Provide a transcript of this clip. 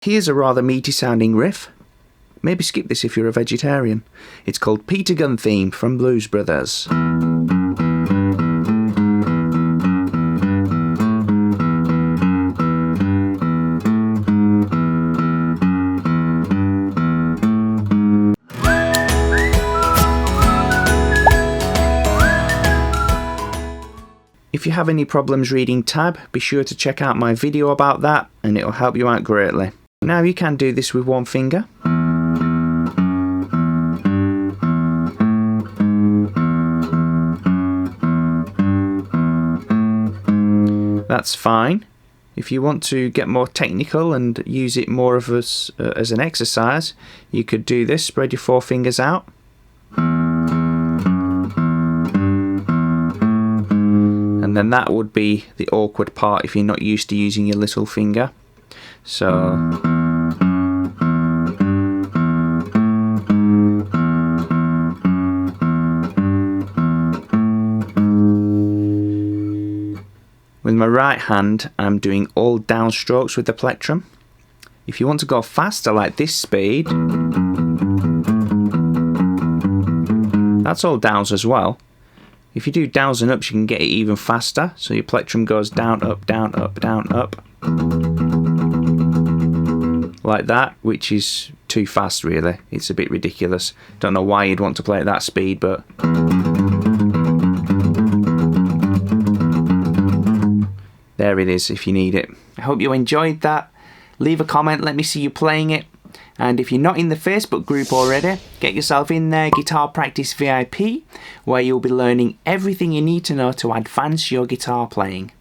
Here's a rather meaty sounding riff. Maybe skip this if you're a vegetarian. It's called Peter Gunn Theme from Blues Brothers. If you have any problems reading tab, be sure to check out my video about that and it'll help you out greatly. Now you can do this with one finger. That's fine. If you want to get more technical and use it more of as an exercise, you could do this, spread your four fingers out. And then that would be the awkward part if you're not used to using your little finger. So with my right hand, I'm doing all downstrokes with the plectrum. If you want to go faster like this speed, that's all downs as well. If you do downs and ups, you can get it even faster. So your plectrum goes down, up, down, up, down, up. Like that, which is too fast really. It's a bit ridiculous. Don't know why you'd want to play at that speed, but there it is if you need it. I hope you enjoyed that. Leave a comment, let me see you playing it. And if you're not in the Facebook group already, get yourself in there, Guitar Practice VIP, where you'll be learning everything you need to know to advance your guitar playing.